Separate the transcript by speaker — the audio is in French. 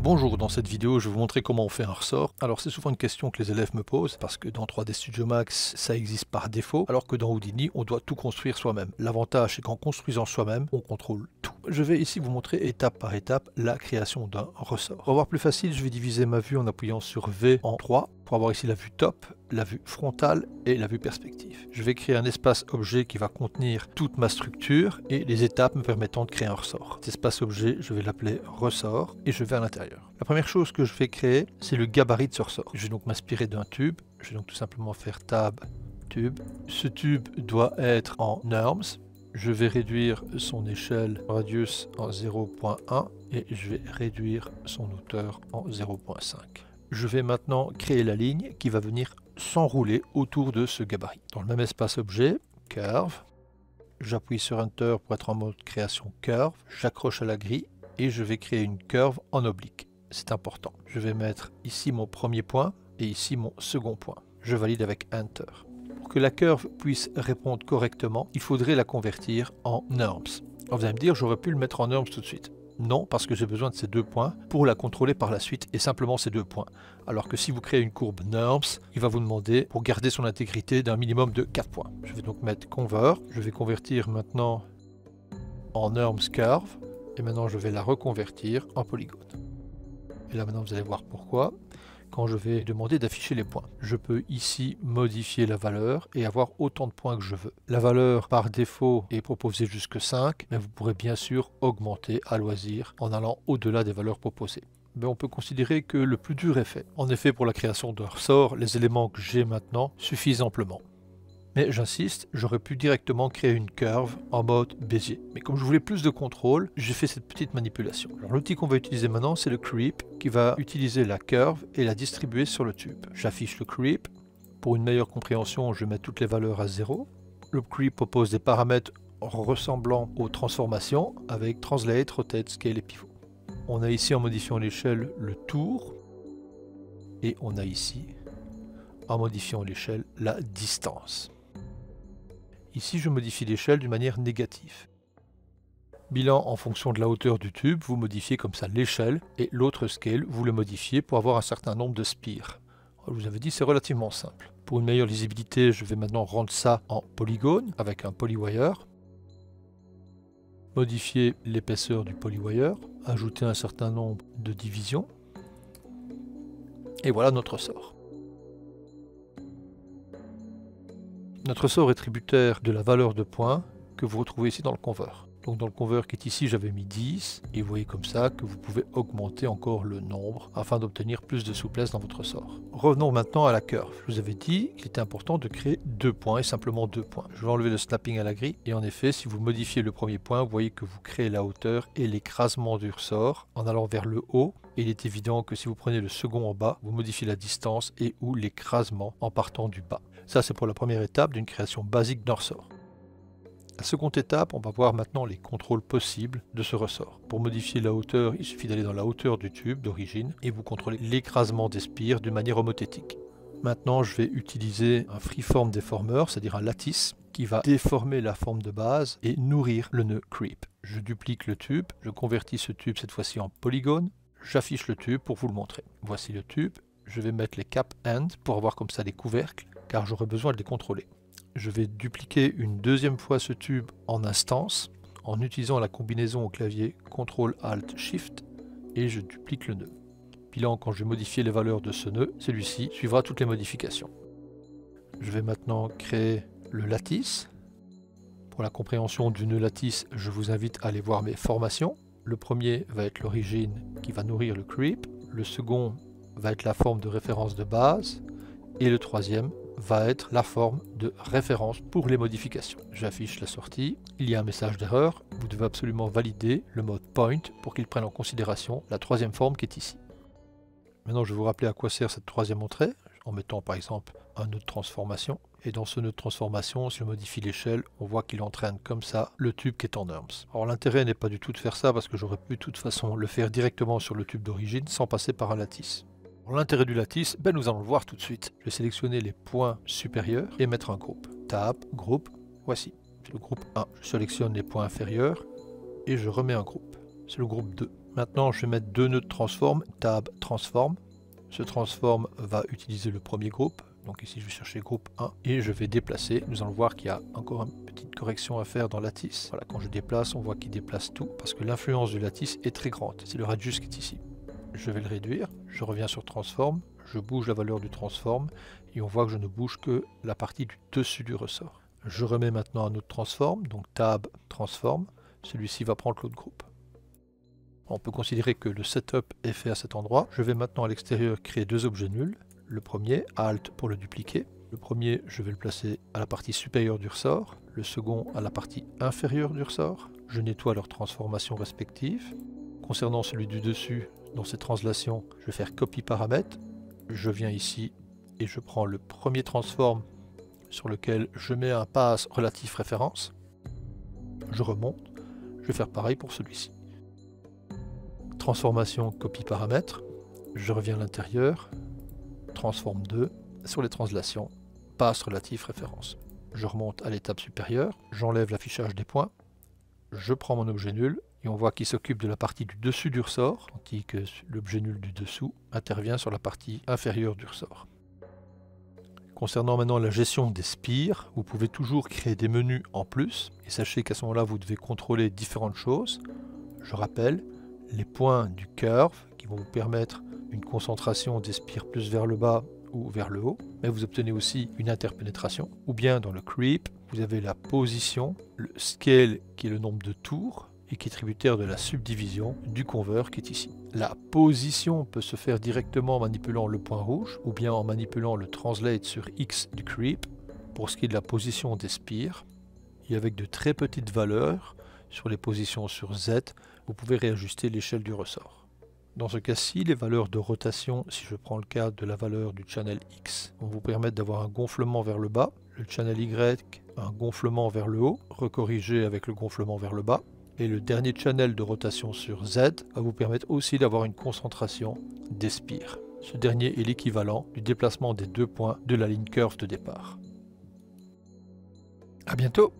Speaker 1: Bonjour, dans cette vidéo je vais vous montrer comment on fait un ressort. Alors c'est souvent une question que les élèves me posent parce que dans 3D Studio Max ça existe par défaut alors que dans Houdini on doit tout construire soi-même. L'avantage c'est qu'en construisant soi-même on contrôle tout. Je vais ici vous montrer étape par étape la création d'un ressort. Pour avoir plus facile je vais diviser ma vue en appuyant sur V en 3 pour avoir ici la vue top, la vue frontale et la vue perspective. Je vais créer un espace objet qui va contenir toute ma structure et les étapes me permettant de créer un ressort. Cet espace objet, je vais l'appeler ressort et je vais à l'intérieur. La première chose que je vais créer, c'est le gabarit de ce ressort. Je vais donc m'inspirer d'un tube. Je vais donc tout simplement faire Tab, Tube. Ce tube doit être en Norms. Je vais réduire son échelle radius en 0.1 et je vais réduire son hauteur en 0.5. Je vais maintenant créer la ligne qui va venir s'enrouler autour de ce gabarit. Dans le même espace objet, Curve, j'appuie sur Enter pour être en mode création Curve, j'accroche à la grille et je vais créer une curve en oblique. C'est important. Je vais mettre ici mon premier point et ici mon second point. Je valide avec Enter. Pour que la curve puisse répondre correctement, il faudrait la convertir en Norms. Alors vous allez me dire, j'aurais pu le mettre en Norms tout de suite. Non, parce que j'ai besoin de ces deux points pour la contrôler par la suite et simplement ces deux points. Alors que si vous créez une courbe Norms, il va vous demander, pour garder son intégrité, d'un minimum de 4 points. Je vais donc mettre Convert. Je vais convertir maintenant en Norms Curve. Et maintenant, je vais la reconvertir en polygone. Et là, maintenant, vous allez voir pourquoi. Quand je vais demander d'afficher les points, je peux ici modifier la valeur et avoir autant de points que je veux. La valeur par défaut est proposée jusque 5, mais vous pourrez bien sûr augmenter à loisir en allant au-delà des valeurs proposées. Mais on peut considérer que le plus dur est fait. En effet, pour la création d'un ressort, les éléments que j'ai maintenant suffisent amplement. Mais j'insiste, j'aurais pu directement créer une curve en mode Bézier. Mais comme je voulais plus de contrôle, j'ai fait cette petite manipulation. L'outil qu'on va utiliser maintenant, c'est le Creep, qui va utiliser la curve et la distribuer sur le tube. J'affiche le Creep. Pour une meilleure compréhension, je mets toutes les valeurs à 0. Le Creep propose des paramètres ressemblant aux transformations avec Translate, Rotate, Scale et Pivot. On a ici en modifiant l'échelle le tour. Et on a ici, en modifiant l'échelle, la distance. Ici, je modifie l'échelle d'une manière négative. Bilan en fonction de la hauteur du tube, vous modifiez comme ça l'échelle et l'autre scale, vous le modifiez pour avoir un certain nombre de spires. Je vous avais dit, c'est relativement simple. Pour une meilleure lisibilité, je vais maintenant rendre ça en polygone avec un polywire. Modifier l'épaisseur du polywire, ajouter un certain nombre de divisions. Et voilà notre ressort. Notre ressort est tributaire de la valeur de points que vous retrouvez ici dans le conver. Donc dans le conver qui est ici, j'avais mis 10 et vous voyez comme ça que vous pouvez augmenter encore le nombre afin d'obtenir plus de souplesse dans votre ressort. Revenons maintenant à la curve. Je vous avais dit qu'il était important de créer 2 points et simplement 2 points. Je vais enlever le snapping à la grille et en effet, si vous modifiez le premier point, vous voyez que vous créez la hauteur et l'écrasement du ressort en allant vers le haut. Et il est évident que si vous prenez le second en bas, vous modifiez la distance et ou l'écrasement en partant du bas. Ça, c'est pour la première étape d'une création basique d'un ressort. La seconde étape, on va voir maintenant les contrôles possibles de ce ressort. Pour modifier la hauteur, il suffit d'aller dans la hauteur du tube d'origine et vous contrôlez l'écrasement des spires d'une manière homothétique. Maintenant, je vais utiliser un freeform deformer, c'est-à-dire un lattice, qui va déformer la forme de base et nourrir le nœud creep. Je duplique le tube, je convertis ce tube cette fois-ci en polygone, j'affiche le tube pour vous le montrer. Voici le tube, je vais mettre les cap end pour avoir comme ça des couvercles, car j'aurai besoin de les contrôler. Je vais dupliquer une deuxième fois ce tube en instance en utilisant la combinaison au clavier CTRL-ALT-SHIFT et je duplique le nœud. Bilan, quand je vais modifier les valeurs de ce nœud, celui-ci suivra toutes les modifications. Je vais maintenant créer le lattice. Pour la compréhension du nœud lattice, je vous invite à aller voir mes formations. Le premier va être l'origine qui va nourrir le creep. Le second va être la forme de référence de base. Et le troisième va être la forme de référence pour les modifications. J'affiche la sortie, il y a un message d'erreur, vous devez absolument valider le mode point pour qu'il prenne en considération la troisième forme qui est ici. Maintenant je vais vous rappeler à quoi sert cette troisième entrée, en mettant par exemple un nœud de transformation. Et dans ce nœud de transformation, si je modifie l'échelle, on voit qu'il entraîne comme ça le tube qui est en Norms. Alors l'intérêt n'est pas du tout de faire ça parce que j'aurais pu de toute façon le faire directement sur le tube d'origine sans passer par un lattice. L'intérêt du lattice, nous allons le voir tout de suite. Je vais sélectionner les points supérieurs et mettre un groupe. Tab, groupe, voici. C'est le groupe 1. Je sélectionne les points inférieurs et je remets un groupe. C'est le groupe 2. Maintenant, je vais mettre deux nœuds de transform, tab transform. Ce transform va utiliser le premier groupe. Donc ici, je vais chercher groupe 1 et je vais déplacer. Nous allons voir qu'il y a encore une petite correction à faire dans lattice. Voilà, quand je déplace, on voit qu'il déplace tout parce que l'influence du lattice est très grande. C'est le radius qui est ici. Je vais le réduire. Je reviens sur transform. Je bouge la valeur du transform et on voit que je ne bouge que la partie du dessus du ressort. Je remets maintenant un autre transform, donc tab transform. Celui-ci va prendre l'autre groupe. On peut considérer que le setup est fait à cet endroit. Je vais maintenant à l'extérieur créer deux objets nuls. Le premier, Alt pour le dupliquer. Le premier, je vais le placer à la partie supérieure du ressort. Le second, à la partie inférieure du ressort. Je nettoie leurs transformations respectives. Concernant celui du dessus, dans ces translations, je vais faire copy paramètres. Je viens ici et je prends le premier transform sur lequel je mets un pass relatif référence. Je remonte. Je vais faire pareil pour celui-ci. Transformation copie paramètres, je reviens à l'intérieur, transforme 2, sur les translations, passe relatif référence. Je remonte à l'étape supérieure, j'enlève l'affichage des points, je prends mon objet nul, et on voit qu'il s'occupe de la partie du dessus du ressort, tandis que l'objet nul du dessous intervient sur la partie inférieure du ressort. Concernant maintenant la gestion des spires, vous pouvez toujours créer des menus en plus, et sachez qu'à ce moment-là, vous devez contrôler différentes choses. Je rappelle, les points du curve qui vont vous permettre une concentration des spires plus vers le bas ou vers le haut, mais vous obtenez aussi une interpénétration. Ou bien dans le creep, vous avez la position, le scale qui est le nombre de tours et qui est tributaire de la subdivision du conver qui est ici. La position peut se faire directement en manipulant le point rouge ou bien en manipulant le translate sur X du creep pour ce qui est de la position des spires. Et avec de très petites valeurs sur les positions sur Z, vous pouvez réajuster l'échelle du ressort. Dans ce cas-ci, les valeurs de rotation, si je prends le cas de la valeur du channel X, vont vous permettre d'avoir un gonflement vers le bas, le channel Y, un gonflement vers le haut, recorrigé avec le gonflement vers le bas, et le dernier channel de rotation sur Z va vous permettre aussi d'avoir une concentration des spires. Ce dernier est l'équivalent du déplacement des deux points de la ligne curve de départ. À bientôt!